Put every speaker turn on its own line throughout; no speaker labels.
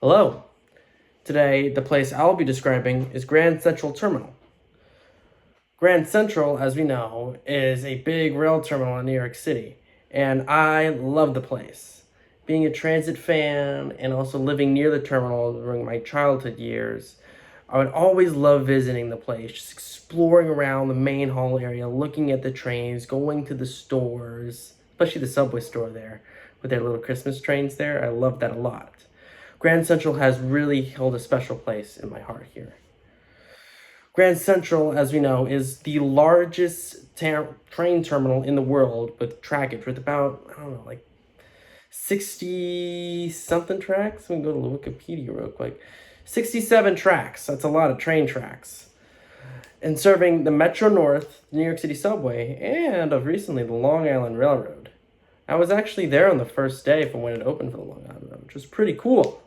Hello. Today, the place I'll be describing is Grand Central Terminal. Grand Central, as we know, is a big rail terminal in New York City, and I love the place. Being a transit fan and also living near the terminal during my childhood years, I would always love visiting the place, just exploring around the main hall area, looking at the trains, going to the stores, especially the subway store there with their little Christmas trains there. I love that a lot. Grand Central has really held a special place in my heart here. Grand Central, as we know, is the largest train terminal in the world with trackage, with about, I don't know, like 60 something tracks. We can go to Wikipedia real quick. 67 tracks. That's a lot of train tracks. And serving the Metro North, New York City subway, and of recently the Long Island Railroad. I was actually there on the first day from when it opened for the Long Island Railroad, which was pretty cool.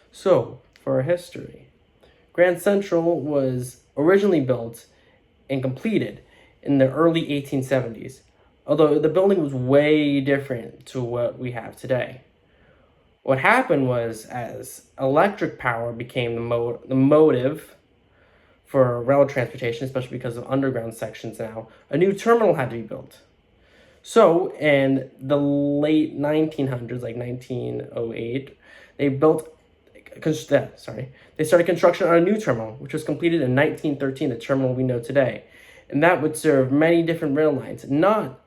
So, for our history, Grand Central was originally built and completed in the early 1870s, although the building was way different to what we have today. What happened was, as electric power became the motive for rail transportation, especially because of underground sections now, a new terminal had to be built. So, in the late 1900s, like 1908, they started construction on a new terminal, which was completed in 1913, the terminal we know today. And that would serve many different rail lines, not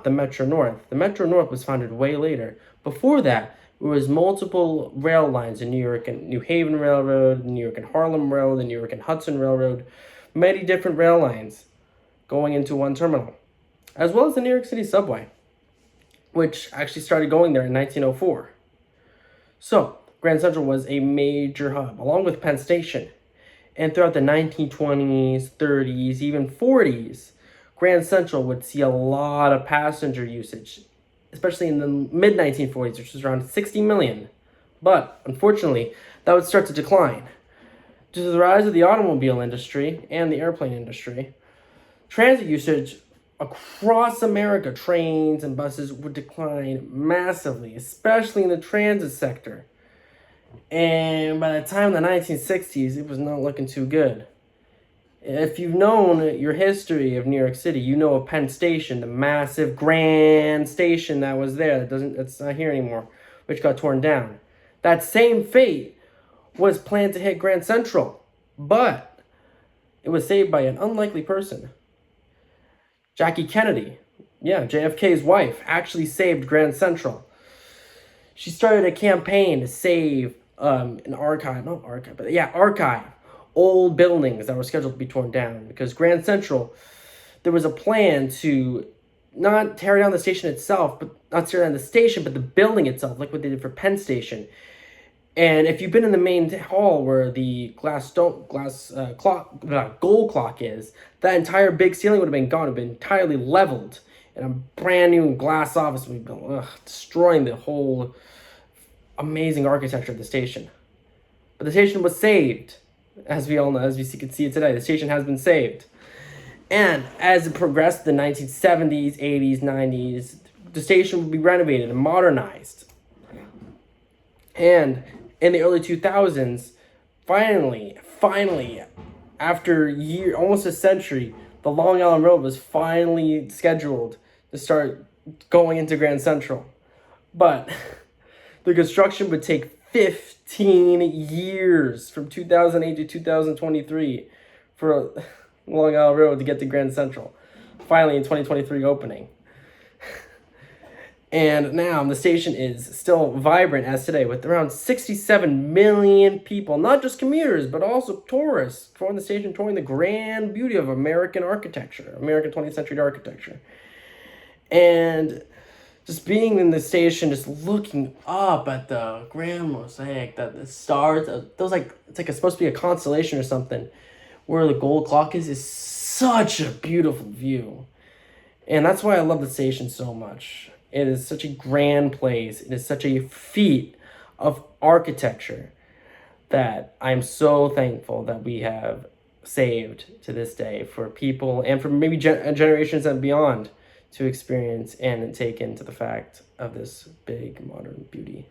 the Metro North. The Metro North was founded way later. Before that, there was multiple rail lines in New York and New Haven Railroad, New York and Harlem Railroad, the New York and Hudson Railroad, many different rail lines going into one terminal, as well as the New York City subway, which actually started going there in 1904. So, Grand Central was a major hub, along with Penn Station. And throughout the 1920s, 30s, even 40s, Grand Central would see a lot of passenger usage, especially in the mid-1940s, which was around 60 million. But, unfortunately, that would start to decline. Due to the rise of the automobile industry and the airplane industry, transit usage across America, trains and buses, would decline massively, especially in the transit sector. And by the time of the 1960s, it was not looking too good. If you've known your history of New York City, you know of Penn Station, the massive grand station that was there, that's not here anymore, which got torn down. That same fate was planned to hit Grand Central, but it was saved by an unlikely person. Jackie Kennedy, JFK's wife, actually saved Grand Central. She started a campaign to save archive old buildings that were scheduled to be torn down, because Grand Central, there was a plan to not tear down the station itself, but the building itself, like what they did for Penn Station. And if you've been in the main hall where the gold clock is, that entire big ceiling would have been gone, would have been entirely leveled, and a brand new glass office would be built, destroying the whole amazing architecture of the station. But the station was saved, as we all know, as we can see it today. The station has been saved. And as it progressed in the 1970s, 80s, 90s, the station would be renovated and modernized. And in the early 2000s, finally, after almost a century, the Long Island Railroad was finally scheduled to start going into Grand Central. But the construction would take 15 years, from 2008 to 2023, for Long Island Railroad to get to Grand Central. Finally, in 2023 opening. And now the station is still vibrant as today, with around 67 million people, not just commuters, but also tourists, touring the station, touring the grand beauty of American architecture, American 20th century architecture. And just being in the station, just looking up at the grand mosaic, that the stars, it's supposed to be a constellation or something, where the gold clock is such a beautiful view. And that's why I love the station so much. It is such a grand place. It is such a feat of architecture that I'm so thankful that we have saved to this day for people and for maybe generations and beyond to experience and take into the fact of this big modern beauty.